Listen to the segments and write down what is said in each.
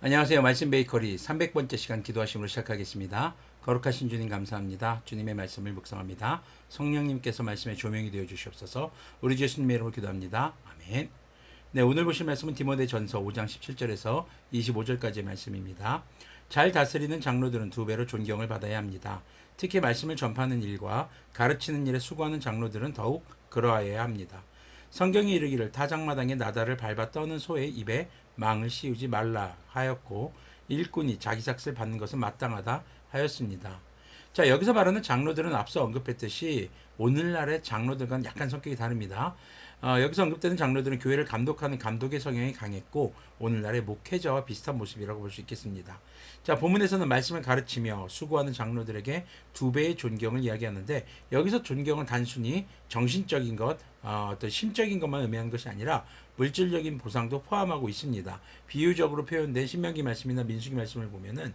안녕하세요. 말씀 베이커리 300번째 시간 기도하심으로 시작하겠습니다. 거룩하신 주님 감사합니다. 주님의 말씀을 묵상합니다. 성령님께서 말씀에 조명이 되어 주시옵소서. 우리 주 예수님의 이름으로 기도합니다. 아멘. 네, 오늘 보실 말씀은 디모데전서 5장 17절에서 25절까지의 말씀입니다. 잘 다스리는 장로들은 두 배로 존경을 받아야 합니다. 특히 말씀을 전파하는 일과 가르치는 일에 수고하는 장로들은 더욱 그러하여야 합니다. 성경이 이르기를 타작마당에 나다를 밟아 떠는 소의 입에 망을 씌우지 말라 하였고 일꾼이 자기 삭슬 받는 것은 마땅하다 하였습니다. 자, 여기서 말하는 장로들은 앞서 언급했듯이 오늘날의 장로들과는 약간 성격이 다릅니다. 여기서 언급되는 장로들은 교회를 감독하는 감독의 성향이 강했고 오늘날의 목회자와 비슷한 모습이라고 볼 수 있겠습니다. 자, 본문에서는 말씀을 가르치며 수고하는 장로들에게 두 배의 존경을 이야기하는데 여기서 존경은 단순히 정신적인 것, 어떤 심적인 것만 의미하는 것이 아니라 물질적인 보상도 포함하고 있습니다. 비유적으로 표현된 신명기 말씀이나 민수기 말씀을 보면은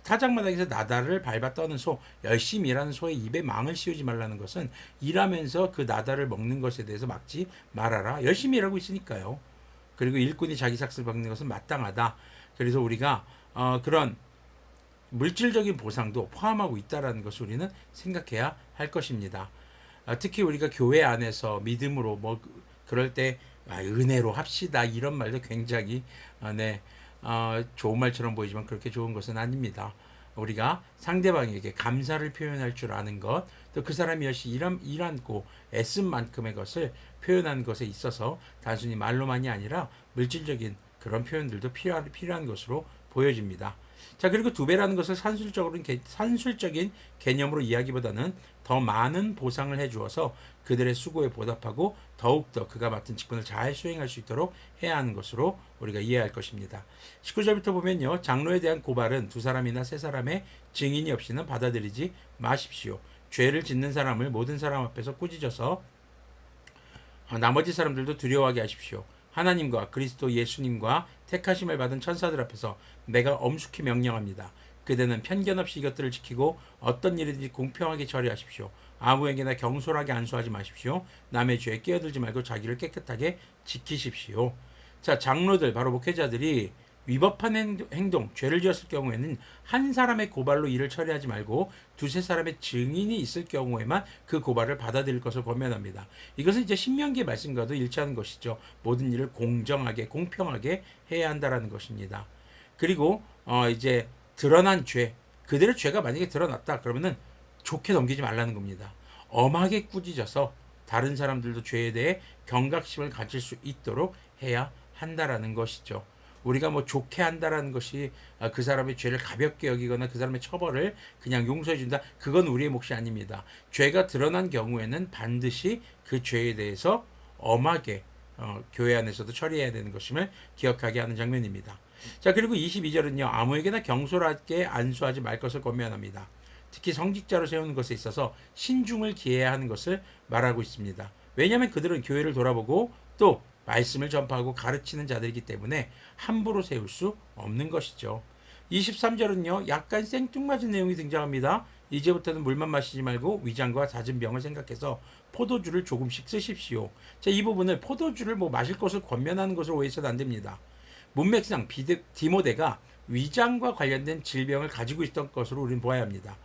타작마당에서 나다를 밟아 떠는 소, 열심히 일하는 소의 입에 망을 씌우지 말라는 것은 일하면서 그 나다를 먹는 것에 대해서 막지 말아라. 열심히 일하고 있으니까요. 그리고 일꾼이 자기 삭슬 받는 것은 마땅하다. 그래서 우리가 그런 물질적인 보상도 포함하고 있다라는 것을 우리는 생각해야 할 것입니다. 특히 우리가 교회 안에서 믿음으로 뭐 그럴 때 은혜로 합시다 이런 말도 굉장히 좋은 말처럼 보이지만 그렇게 좋은 것은 아닙니다. 우리가 상대방에게 감사를 표현할 줄 아는 것, 또 그 사람이 열심히 일하고 애쓴 만큼의 것을 표현하는 것에 있어서 단순히 말로만이 아니라 물질적인 그런 표현들도 필요한 것으로 보여집니다. 자, 그리고 두 배라는 것을 산술적인 개념으로 이야기보다는 더 많은 보상을 해주어서 그들의 수고에 보답하고 더욱더 그가 맡은 직분을 잘 수행할 수 있도록 해야 하는 것으로 우리가 이해할 것입니다. 19절부터 보면요. 장로에 대한 고발은 두 사람이나 세 사람의 증인이 없이는 받아들이지 마십시오. 죄를 짓는 사람을 모든 사람 앞에서 꾸짖어서 나머지 사람들도 두려워하게 하십시오. 하나님과 그리스도 예수님과 택하심을 받은 천사들 앞에서 내가 엄숙히 명령합니다. 그대는 편견 없이 이것들을 지키고 어떤 일이든지 공평하게 처리하십시오. 아무에게나 경솔하게 안수하지 마십시오. 남의 죄에 끼어들지 말고 자기를 깨끗하게 지키십시오. 자, 장로들, 바로 목회자들이 위법한 행동, 죄를 지었을 경우에는 한 사람의 고발로 일을 처리하지 말고 두세 사람의 증인이 있을 경우에만 그 고발을 받아들일 것을 권면합니다. 이것은 이제 신명기의 말씀과도 일치하는 것이죠. 모든 일을 공정하게, 공평하게 해야 한다라는 것입니다. 그리고 이제 드러난 죄, 그들의 죄가 만약에 드러났다 그러면은 좋게 넘기지 말라는 겁니다. 엄하게 꾸짖어서 다른 사람들도 죄에 대해 경각심을 가질 수 있도록 해야 한다라는 것이죠. 우리가 뭐 좋게 한다라는 것이 그 사람의 죄를 가볍게 여기거나 그 사람의 처벌을 그냥 용서해 준다. 그건 우리의 몫이 아닙니다. 죄가 드러난 경우에는 반드시 그 죄에 대해서 엄하게 교회 안에서도 처리해야 되는 것임을 기억하게 하는 장면입니다. 자, 그리고 22절은요. 아무에게나 경솔하게 안수하지 말 것을 권면합니다. 특히 성직자로 세우는 것에 있어서 신중을 기해야 하는 것을 말하고 있습니다. 왜냐하면 그들은 교회를 돌아보고 또 말씀을 전파하고 가르치는 자들이기 때문에 함부로 세울 수 없는 것이죠. 23절은요. 약간 생뚱맞은 내용이 등장합니다. 이제부터는 물만 마시지 말고 위장과 잦은 병을 생각해서 포도주를 조금씩 쓰십시오. 자, 이 부분을 포도주를 뭐 마실 것을 권면하는 것으로 오해해서는 안 됩니다. 문맥상 디모데가 위장과 관련된 질병을 가지고 있던 것으로 우리는 보아야 합니다.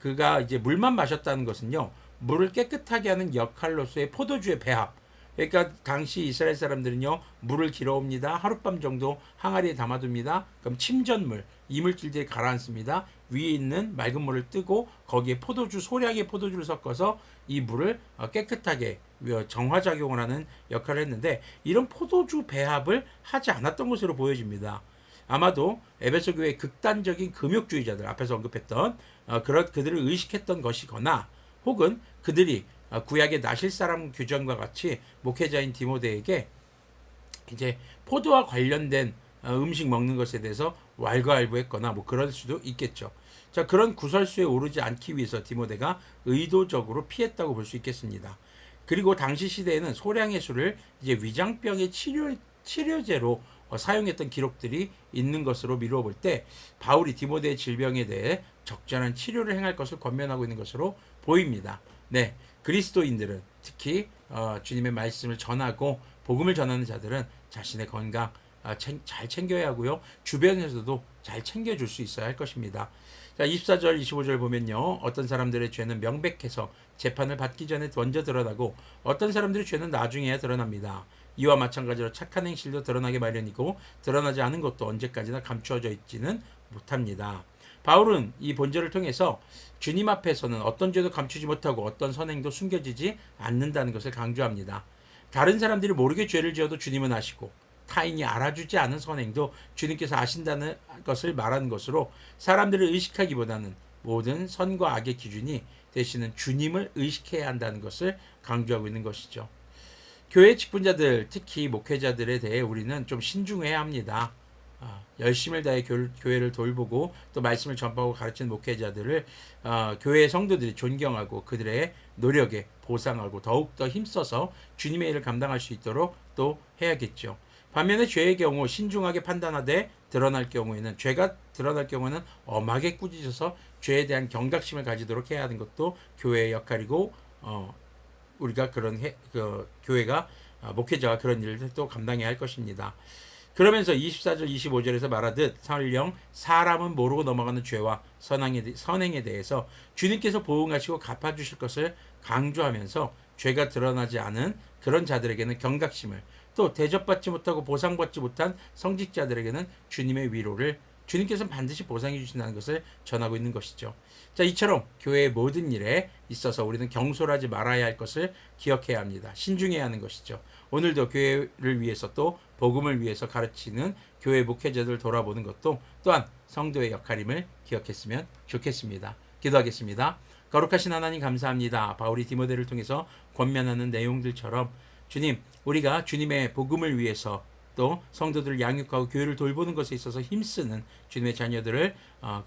그가 이제 물만 마셨다는 것은요. 물을 깨끗하게 하는 역할로서의 포도주의 배합. 그러니까 당시 이스라엘 사람들은요. 물을 길어옵니다. 하룻밤 정도 항아리에 담아둡니다. 그럼 침전물, 이물질들이 가라앉습니다. 위에 있는 맑은 물을 뜨고 거기에 소량의 포도주를 섞어서 이 물을 깨끗하게 정화작용을 하는 역할을 했는데 이런 포도주 배합을 하지 않았던 것으로 보여집니다. 아마도 에베소 교회의 극단적인 금욕주의자들 앞에서 언급했던 그들을 의식했던 것이거나 혹은 그들이 구약의 나실 사람 규정과 같이 목회자인 디모데에게 이제 포도와 관련된 음식 먹는 것에 대해서 왈가왈부했거나 뭐 그럴 수도 있겠죠. 자, 그런 구설수에 오르지 않기 위해서 디모데가 의도적으로 피했다고 볼 수 있겠습니다. 그리고 당시 시대에는 소량의 술을 이제 위장병의 치료제로 사용했던 기록들이 있는 것으로 미루어 볼 때 바울이 디모데의 질병에 대해 적절한 치료를 행할 것을 권면하고 있는 것으로 보입니다. 네, 그리스도인들은 특히 주님의 말씀을 전하고 복음을 전하는 자들은 자신의 건강 잘 챙겨야 하고요. 주변에서도 잘 챙겨줄 수 있어야 할 것입니다. 자, 24절, 25절 보면요. 어떤 사람들의 죄는 명백해서 재판을 받기 전에 먼저 드러나고 어떤 사람들의 죄는 나중에야 드러납니다. 이와 마찬가지로 착한 행실도 드러나게 마련이고 드러나지 않은 것도 언제까지나 감추어져 있지는 못합니다. 바울은 이 본절을 통해서 주님 앞에서는 어떤 죄도 감추지 못하고 어떤 선행도 숨겨지지 않는다는 것을 강조합니다. 다른 사람들이 모르게 죄를 지어도 주님은 아시고 타인이 알아주지 않은 선행도 주님께서 아신다는 것을 말하는 것으로 사람들을 의식하기보다는 모든 선과 악의 기준이 되시는 주님을 의식해야 한다는 것을 강조하고 있는 것이죠. 교회 직분자들, 특히 목회자들에 대해 우리는 좀 신중해야 합니다. 열심을 다해 교회를 돌보고 또 말씀을 전파하고 가르치는 목회자들을 교회 성도들이 존경하고 그들의 노력에 보상하고 더욱더 힘써서 주님의 일을 감당할 수 있도록 또 해야겠죠. 반면에 죄의 경우 신중하게 판단하되 드러날 경우에는 죄가 드러날 경우는 엄하게 꾸짖어서 죄에 대한 경각심을 가지도록 해야 하는 것도 교회의 역할이고 우리가 교회가 목회자가 그런 일을 또 감당해야 할 것입니다. 그러면서 24절 25절에서 말하듯 설령 사람은 모르고 넘어가는 죄와 선행에 대해서 주님께서 보응하시고 갚아주실 것을 강조하면서 죄가 드러나지 않은 그런 자들에게는 경각심을 또 대접받지 못하고 보상받지 못한 성직자들에게는 주님의 위로를 주님께서는 반드시 보상해 주신다는 것을 전하고 있는 것이죠. 자, 이처럼 교회의 모든 일에 있어서 우리는 경솔하지 말아야 할 것을 기억해야 합니다. 신중해야 하는 것이죠. 오늘도 교회를 위해서 또 복음을 위해서 가르치는 교회 목회자들을 돌아보는 것도 또한 성도의 역할임을 기억했으면 좋겠습니다. 기도하겠습니다. 거룩하신 하나님 감사합니다. 바울이 디모데를 통해서 권면하는 내용들처럼 주님, 우리가 주님의 복음을 위해서 또 성도들을 양육하고 교회를 돌보는 것에 있어서 힘쓰는 주님의 자녀들을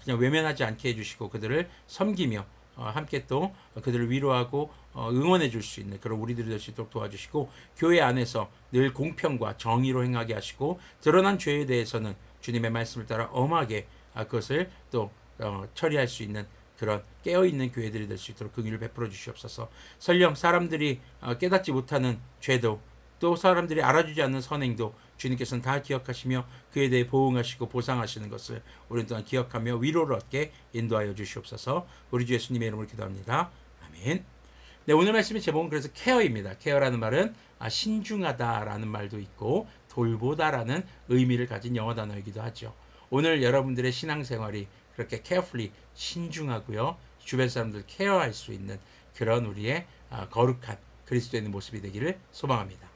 그냥 외면하지 않게 해주시고 그들을 섬기며 함께 또 그들을 위로하고 응원해 줄 수 있는 그런 우리들이 될 수 있도록 도와주시고 교회 안에서 늘 공평과 정의로 행하게 하시고 드러난 죄에 대해서는 주님의 말씀을 따라 엄하게 그것을 또 처리할 수 있는 그런 깨어있는 교회들이 될 수 있도록 긍휼을 베풀어 주시옵소서. 설령 사람들이 깨닫지 못하는 죄도 또 사람들이 알아주지 않는 선행도 주님께서는 다 기억하시며 그에 대해 보응하시고 보상하시는 것을 우리는 또한 기억하며 위로를 얻게 인도하여 주시옵소서. 우리 주 예수님의 이름으로 기도합니다. 아멘. 네, 오늘 말씀의 제목은 그래서 케어입니다. 케어라는 말은 신중하다라는 말도 있고 돌보다라는 의미를 가진 영어 단어이기도 하죠. 오늘 여러분들의 신앙생활이 그렇게 carefully 신중하고요. 주변 사람들 케어할 수 있는 그런 우리의 거룩한 그리스도의 모습이 되기를 소망합니다.